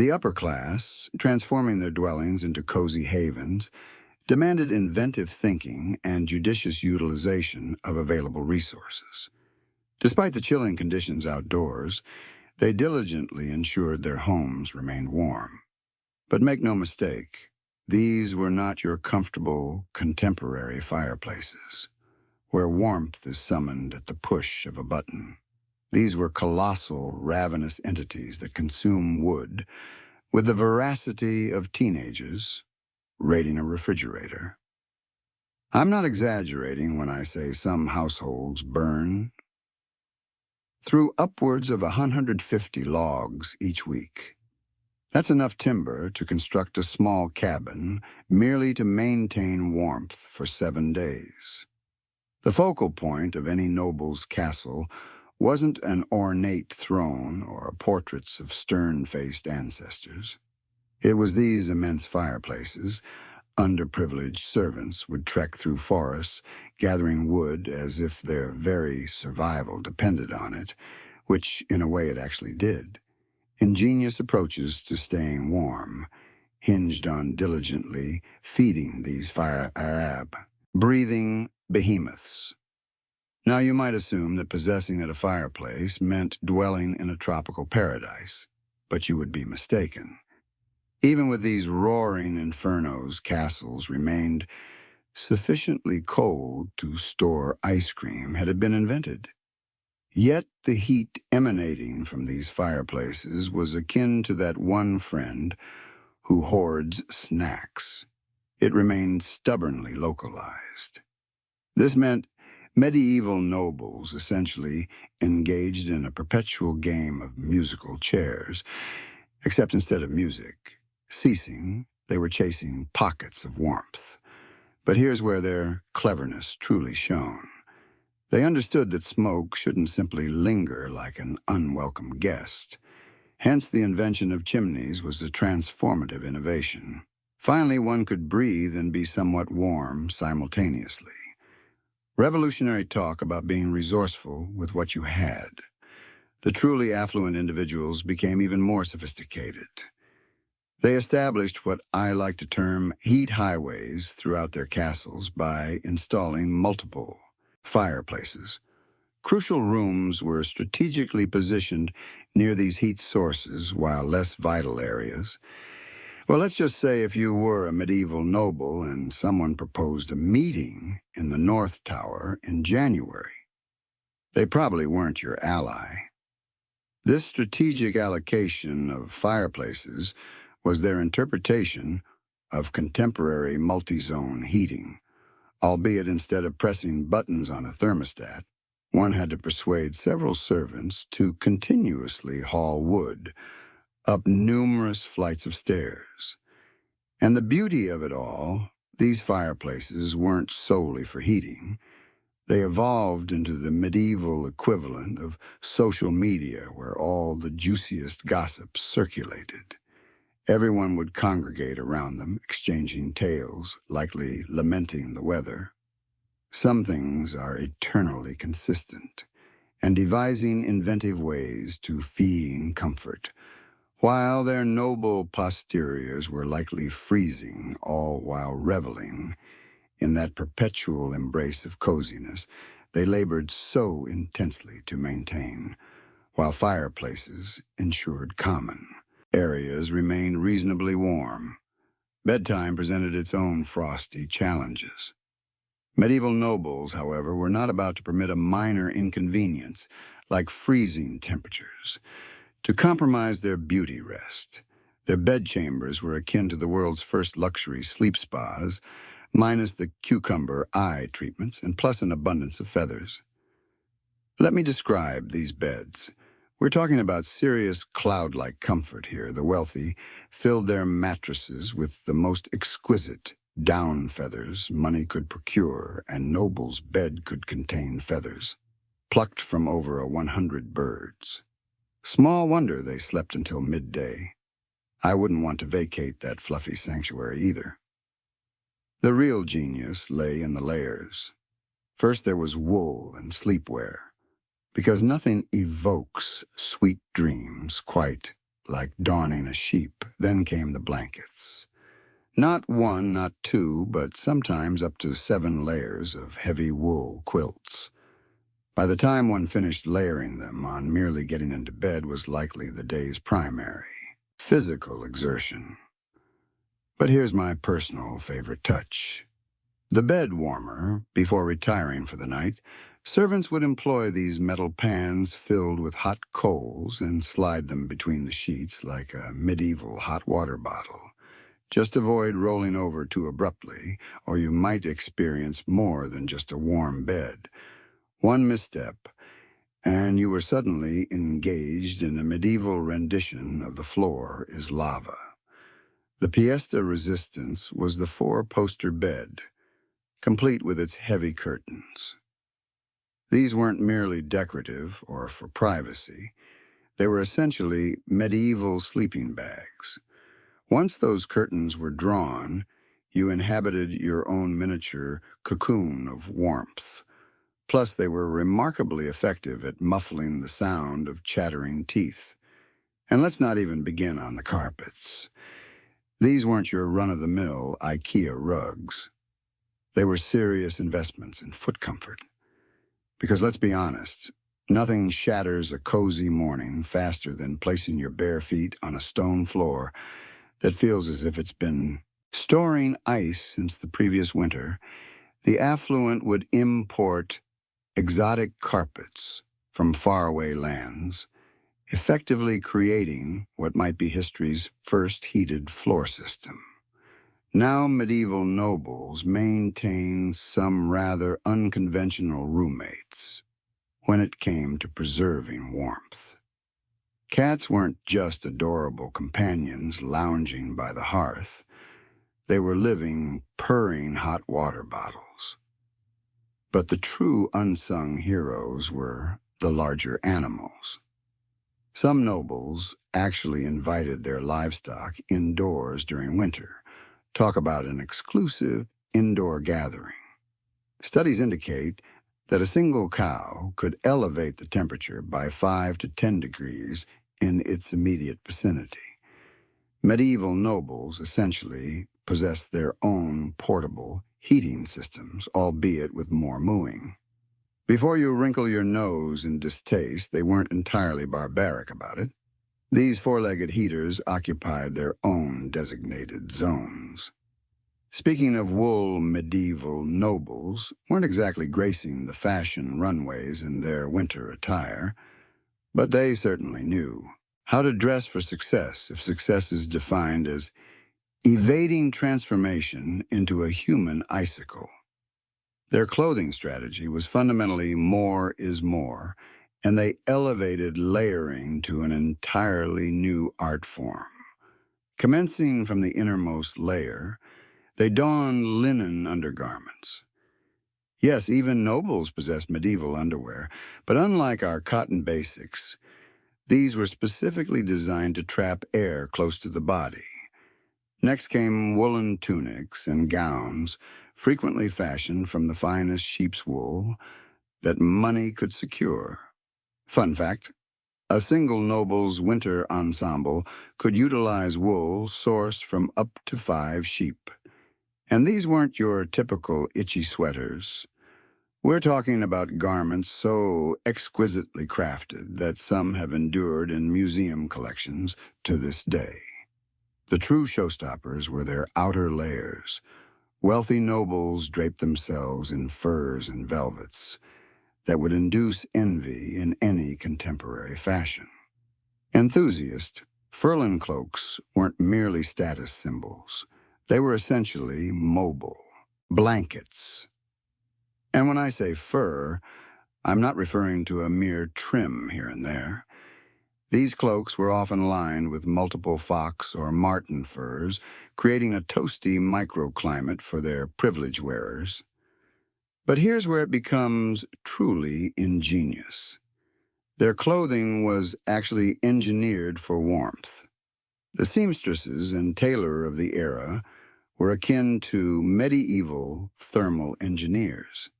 The upper class, transforming their dwellings into cozy havens, demanded inventive thinking and judicious utilization of available resources. Despite the chilling conditions outdoors, they diligently ensured their homes remained warm. But make no mistake, these were not your comfortable, contemporary fireplaces, where warmth is summoned at the push of a button. These were colossal, ravenous entities that consume wood with the voracity of teenagers raiding a refrigerator. I'm not exaggerating when I say some households burn through upwards of 150 logs each week. That's enough timber to construct a small cabin merely to maintain warmth for 7 days. The focal point of any noble's castle wasn't an ornate throne or portraits of stern-faced ancestors. It was these immense fireplaces. Underprivileged servants would trek through forests, gathering wood as if their very survival depended on it, which in a way it actually did. Ingenious approaches to staying warm hinged on diligently feeding these breathing behemoths. Now you might assume that possessing at a fireplace meant dwelling in a tropical paradise, but you would be mistaken. Even with these roaring infernos, castles remained sufficiently cold to store ice cream had it been invented. Yet the heat emanating from these fireplaces was akin to that one friend who hoards snacks. It remained stubbornly localized. This meant medieval nobles essentially engaged in a perpetual game of musical chairs, except instead of music, ceasing, they were chasing pockets of warmth. But here's where their cleverness truly shone. They understood that smoke shouldn't simply linger like an unwelcome guest. Hence, the invention of chimneys was a transformative innovation. Finally, one could breathe and be somewhat warm simultaneously. Revolutionary talk about being resourceful with what you had. The truly affluent individuals became even more sophisticated. They established what I like to term heat highways throughout their castles by installing multiple fireplaces. Crucial rooms were strategically positioned near these heat sources, while less vital areas. Well, let's just say if you were a medieval noble and someone proposed a meeting in the North Tower in January, they probably weren't your ally. This strategic allocation of fireplaces was their interpretation of contemporary multi-zone heating, albeit instead of pressing buttons on a thermostat, one had to persuade several servants to continuously haul wood up numerous flights of stairs. And the beauty of it all, these fireplaces weren't solely for heating. They evolved into the medieval equivalent of social media where all the juiciest gossips circulated. Everyone would congregate around them, exchanging tales, likely lamenting the weather. Some things are eternally consistent, and devising inventive ways to feign comfort, while their noble posteriors were likely freezing, all while reveling in that perpetual embrace of coziness they labored so intensely to maintain, while fireplaces ensured common. Areas remained reasonably warm. Bedtime presented its own frosty challenges. Medieval nobles, however, were not about to permit a minor inconvenience, like freezing temperatures, to compromise their beauty rest. Their bedchambers were akin to the world's first luxury sleep spas, minus the cucumber eye treatments and plus an abundance of feathers. Let me describe these beds. We're talking about serious cloud-like comfort here. The wealthy filled their mattresses with the most exquisite down feathers money could procure, and noble's bed could contain feathers, plucked from over 100 birds. Small wonder they slept until midday. I wouldn't want to vacate that fluffy sanctuary either. The real genius lay in the layers. First there was wool and sleepwear, because nothing evokes sweet dreams quite like donning a sheep. Then came the blankets. Not one, not two, but sometimes up to 7 layers of heavy wool quilts. By the time one finished layering them on, merely getting into bed was likely the day's primary physical exertion. But here's my personal favorite touch. The bed warmer. Before retiring for the night, servants would employ these metal pans filled with hot coals and slide them between the sheets like a medieval hot water bottle. Just avoid rolling over too abruptly, or you might experience more than just a warm bed. One misstep, and you were suddenly engaged in a medieval rendition of the floor is lava. The pièce de résistance was the 4-poster bed, complete with its heavy curtains. These weren't merely decorative or for privacy. They were essentially medieval sleeping bags. Once those curtains were drawn, you inhabited your own miniature cocoon of warmth. Plus, they were remarkably effective at muffling the sound of chattering teeth. And let's not even begin on the carpets. These weren't your run-of-the-mill IKEA rugs. They were serious investments in foot comfort. Because let's be honest, nothing shatters a cozy morning faster than placing your bare feet on a stone floor that feels as if it's been storing ice since the previous winter. The affluent would import exotic carpets from faraway lands, effectively creating what might be history's first heated floor system. Now medieval nobles maintained some rather unconventional roommates when it came to preserving warmth. Cats weren't just adorable companions lounging by the hearth. They were living, purring hot water bottles. But the true unsung heroes were the larger animals. Some nobles actually invited their livestock indoors during winter. Talk about an exclusive indoor gathering. Studies indicate that a single cow could elevate the temperature by 5 to 10 degrees in its immediate vicinity. Medieval nobles essentially possessed their own portable heating systems, albeit with more mooing. Before you wrinkle your nose in distaste, they weren't entirely barbaric about it. These 4-legged heaters occupied their own designated zones. Speaking of wool, medieval nobles weren't exactly gracing the fashion runways in their winter attire, but they certainly knew how to dress for success if success is defined as evading transformation into a human icicle. Their clothing strategy was fundamentally more is more, and they elevated layering to an entirely new art form. Commencing from the innermost layer, they donned linen undergarments. Yes, even nobles possessed medieval underwear, but unlike our cotton basics, these were specifically designed to trap air close to the body. Next came woolen tunics and gowns, frequently fashioned from the finest sheep's wool that money could secure. Fun fact, a single noble's winter ensemble could utilize wool sourced from up to 5 sheep. And these weren't your typical itchy sweaters. We're talking about garments so exquisitely crafted that some have endured in museum collections to this day. The true showstoppers were their outer layers. Wealthy nobles draped themselves in furs and velvets that would induce envy in any contemporary fashion. Enthusiast, furlin cloaks weren't merely status symbols. They were essentially mobile blankets. And when I say fur, I'm not referring to a mere trim here and there. These cloaks were often lined with multiple fox or marten furs, creating a toasty microclimate for their privilege wearers. But here's where it becomes truly ingenious. Their clothing was actually engineered for warmth. The seamstresses and tailor of the era were akin to medieval thermal engineers.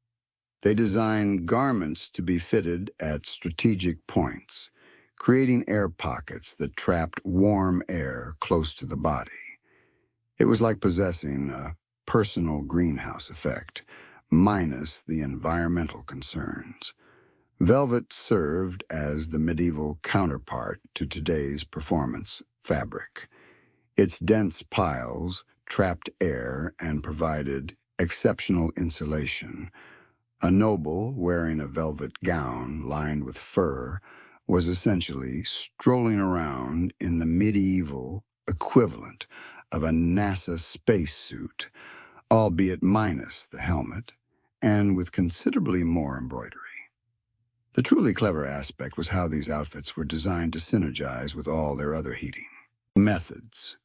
They designed garments to be fitted at strategic points, creating air pockets that trapped warm air close to the body. It was like possessing a personal greenhouse effect, minus the environmental concerns. Velvet served as the medieval counterpart to today's performance fabric. Its dense piles trapped air and provided exceptional insulation. A noble wearing a velvet gown lined with fur was essentially strolling around in the medieval equivalent of a NASA spacesuit, albeit minus the helmet, and with considerably more embroidery. The truly clever aspect was how these outfits were designed to synergize with all their other heating methods.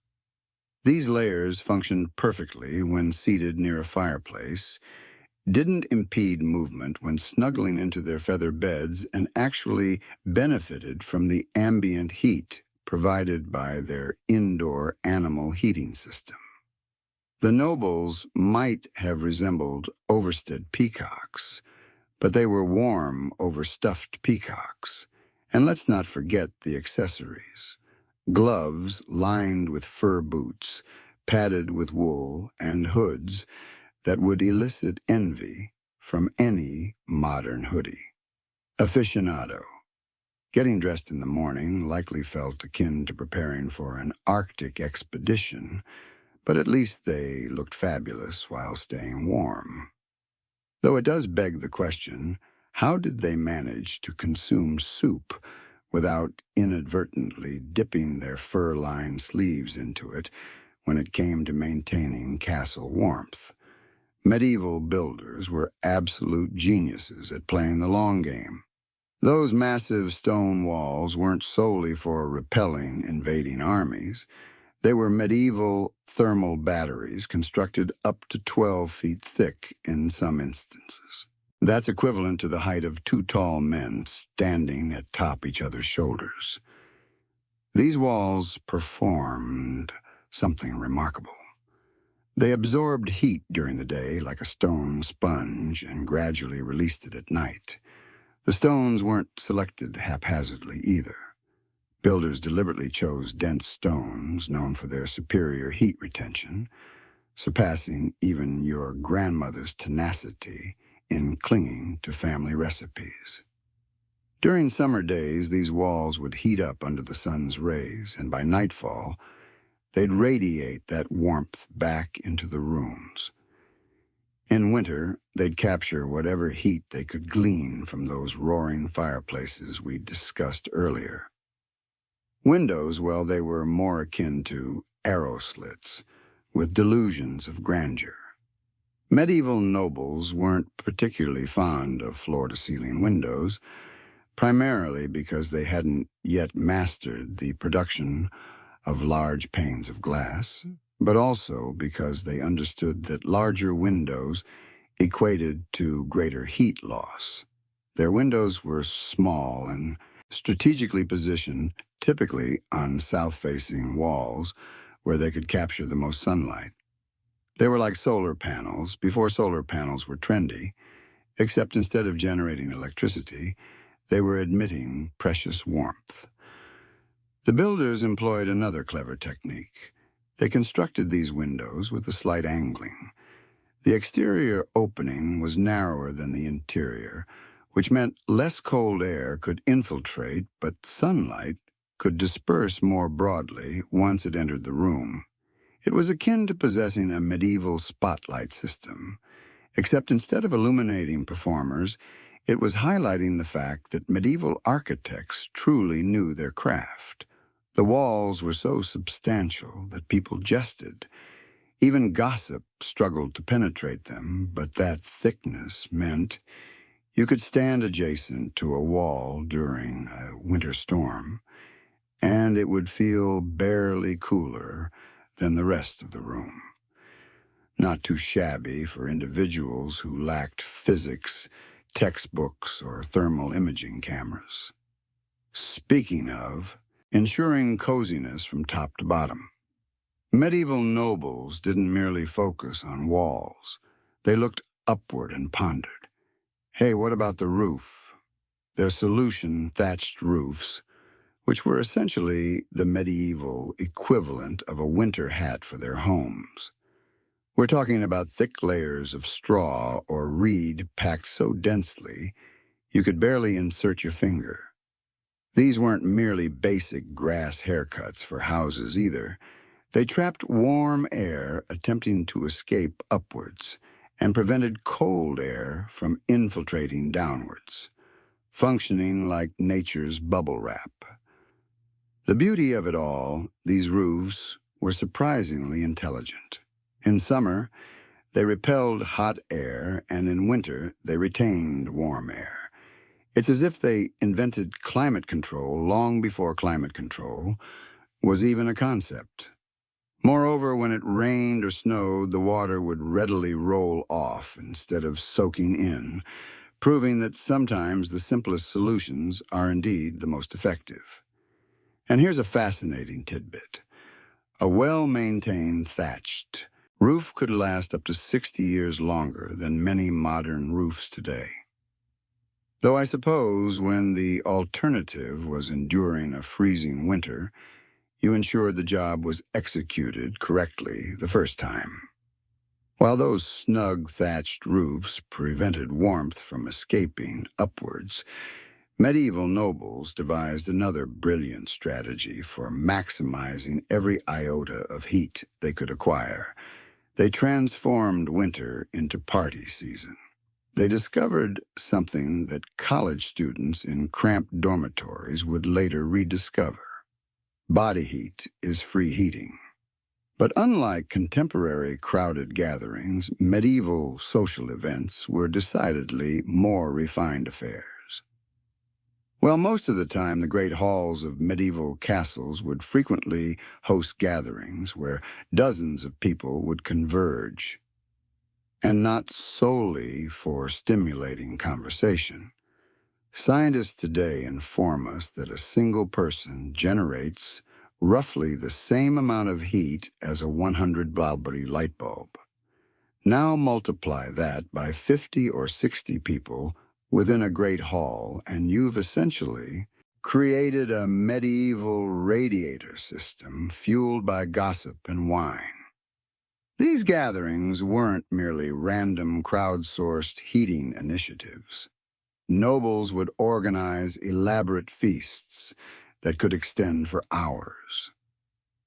These layers functioned perfectly when seated near a fireplace, didn't impede movement when snuggling into their feather beds, and actually benefited from the ambient heat provided by their indoor animal heating system. The nobles might have resembled oversted peacocks, but they were warm, overstuffed peacocks. And let's not forget the accessories. Gloves lined with fur boots, padded with wool, and hoods that would elicit envy from any modern hoodie. Aficionado. Getting dressed in the morning likely felt akin to preparing for an Arctic expedition, but at least they looked fabulous while staying warm. Though it does beg the question, how did they manage to consume soup without inadvertently dipping their fur-lined sleeves into it when it came to maintaining castle warmth? Medieval builders were absolute geniuses at playing the long game. Those massive stone walls weren't solely for repelling invading armies. They were medieval thermal batteries constructed up to 12 feet thick in some instances. That's equivalent to the height of two tall men standing atop each other's shoulders. These walls performed something remarkable. They absorbed heat during the day like a stone sponge and gradually released it at night. The stones weren't selected haphazardly either. Builders deliberately chose dense stones known for their superior heat retention, surpassing even your grandmother's tenacity in clinging to family recipes. During summer days, these walls would heat up under the sun's rays, and by nightfall, they'd radiate that warmth back into the rooms. In winter, they'd capture whatever heat they could glean from those roaring fireplaces we discussed earlier. Windows, well, they were more akin to arrow slits, with delusions of grandeur. Medieval nobles weren't particularly fond of floor-to-ceiling windows, primarily because they hadn't yet mastered the production of large panes of glass, but also because they understood that larger windows equated to greater heat loss. Their windows were small and strategically positioned, typically on south-facing walls where they could capture the most sunlight. They were like solar panels before solar panels were trendy, except instead of generating electricity, they were emitting precious warmth. The builders employed another clever technique. They constructed these windows with a slight angling. The exterior opening was narrower than the interior, which meant less cold air could infiltrate, but sunlight could disperse more broadly once it entered the room. It was akin to possessing a medieval spotlight system, except instead of illuminating performers, it was highlighting the fact that medieval architects truly knew their craft. The walls were so substantial that people jested. Even gossip struggled to penetrate them, but that thickness meant you could stand adjacent to a wall during a winter storm, and it would feel barely cooler than the rest of the room. Not too shabby for individuals who lacked physics, textbooks, or thermal imaging cameras. Speaking of, ensuring coziness from top to bottom. Medieval nobles didn't merely focus on walls. They looked upward and pondered. Hey, what about the roof? Their solution, thatched roofs, which were essentially the medieval equivalent of a winter hat for their homes. We're talking about thick layers of straw or reed packed so densely you could barely insert your finger. These weren't merely basic grass haircuts for houses either. They trapped warm air attempting to escape upwards and prevented cold air from infiltrating downwards, functioning like nature's bubble wrap. The beauty of it all, these roofs were surprisingly intelligent. In summer, they repelled hot air, and in winter, they retained warm air. It's as if they invented climate control long before climate control was even a concept. Moreover, when it rained or snowed, the water would readily roll off instead of soaking in, proving that sometimes the simplest solutions are indeed the most effective. And here's a fascinating tidbit. A well-maintained thatched roof could last up to 60 years longer than many modern roofs today. Though I suppose when the alternative was enduring a freezing winter, you ensured the job was executed correctly the first time. While those snug thatched roofs prevented warmth from escaping upwards, medieval nobles devised another brilliant strategy for maximizing every iota of heat they could acquire. They transformed winter into party season. They discovered something that college students in cramped dormitories would later rediscover. Body heat is free heating. But unlike contemporary crowded gatherings, medieval social events were decidedly more refined affairs. Well, most of the time, the great halls of medieval castles would frequently host gatherings where dozens of people would converge, and not solely for stimulating conversation. Scientists today inform us that a single person generates roughly the same amount of heat as a 100-Balbri light bulb. Now multiply that by 50 or 60 people within a great hall, and you've essentially created a medieval radiator system fueled by gossip and wine. These gatherings weren't merely random crowdsourced heating initiatives. Nobles would organize elaborate feasts that could extend for hours.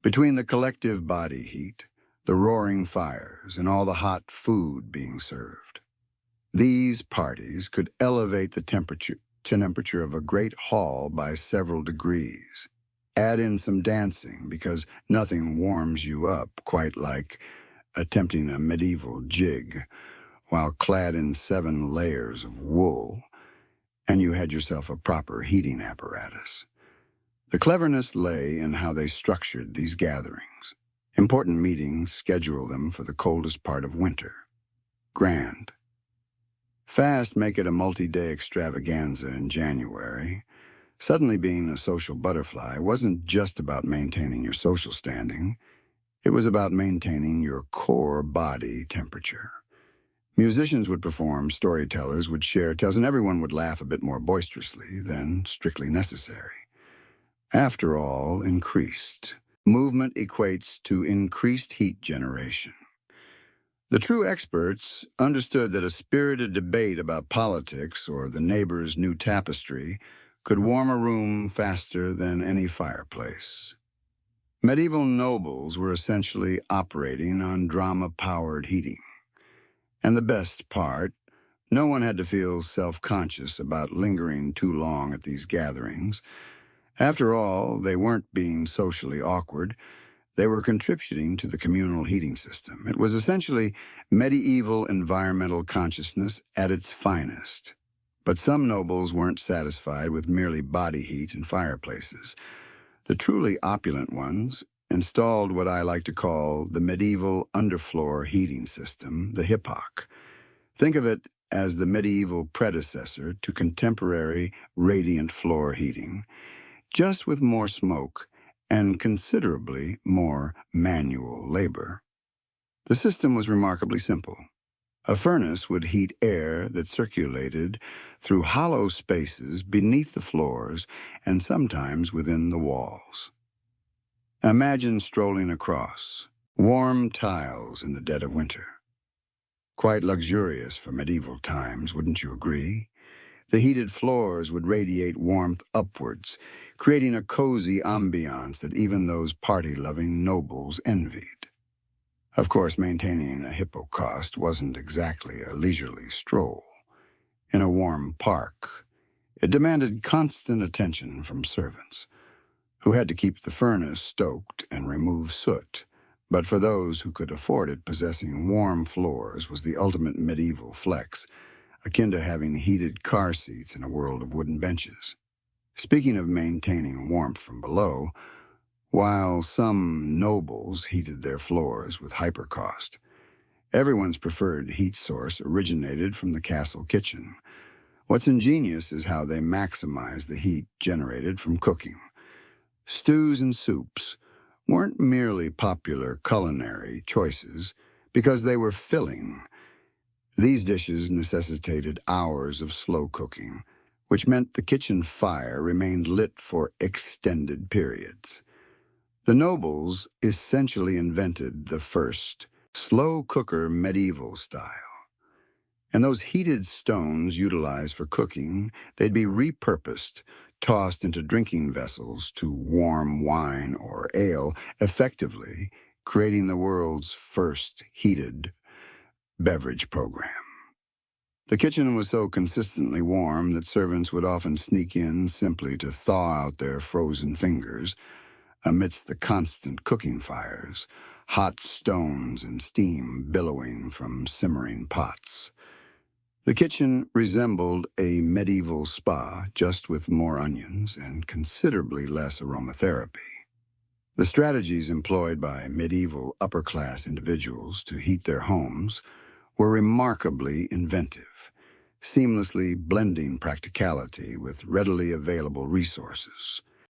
Between the collective body heat, the roaring fires, and all the hot food being served, these parties could elevate the temperature of a great hall by several degrees. Add in some dancing, because nothing warms you up quite like attempting a medieval jig while clad in 7 layers of wool, and you had yourself a proper heating apparatus. The cleverness lay in how they structured these gatherings. Important meetings schedule them for the coldest part of winter. Grand. Fast make it a multi-day extravaganza in January. Suddenly being a social butterfly wasn't just about maintaining your social standing. It was about maintaining your core body temperature. Musicians would perform, storytellers would share tales, and everyone would laugh a bit more boisterously than strictly necessary. After all, increased movement equates to increased heat generation. The true experts understood that a spirited debate about politics or the neighbor's new tapestry could warm a room faster than any fireplace. Medieval nobles were essentially operating on drama-powered heating. And the best part, no one had to feel self-conscious about lingering too long at these gatherings. After all, they weren't being socially awkward. They were contributing to the communal heating system. It was essentially medieval environmental consciousness at its finest. But some nobles weren't satisfied with merely body heat and fireplaces. The truly opulent ones installed what I like to call the medieval underfloor heating system, the hypoc. Think of it as the medieval predecessor to contemporary radiant floor heating, just with more smoke and considerably more manual labor. The system was remarkably simple. A furnace would heat air that circulated through hollow spaces beneath the floors and sometimes within the walls. Imagine strolling across warm tiles in the dead of winter. Quite luxurious for medieval times, wouldn't you agree? The heated floors would radiate warmth upwards, creating a cozy ambiance that even those party-loving nobles envied. Of course, maintaining a hippocaust wasn't exactly a leisurely stroll. In a warm park, it demanded constant attention from servants, who had to keep the furnace stoked and remove soot. But for those who could afford it, possessing warm floors was the ultimate medieval flex, akin to having heated car seats in a world of wooden benches. Speaking of maintaining warmth from below, while some nobles heated their floors with hypercaust, everyone's preferred heat source originated from the castle kitchen. What's ingenious is how they maximize the heat generated from cooking. Stews and soups weren't merely popular culinary choices because they were filling. These dishes necessitated hours of slow cooking, which meant the kitchen fire remained lit for extended periods. The nobles essentially invented the first slow cooker medieval style. And those heated stones utilized for cooking, they'd be repurposed, tossed into drinking vessels to warm wine or ale, effectively creating the world's first heated beverage program. The kitchen was so consistently warm that servants would often sneak in simply to thaw out their frozen fingers amidst the constant cooking fires, hot stones and steam billowing from simmering pots. The kitchen resembled a medieval spa, just with more onions and considerably less aromatherapy. The strategies employed by medieval upper-class individuals to heat their homes were remarkably inventive, seamlessly blending practicality with readily available resources.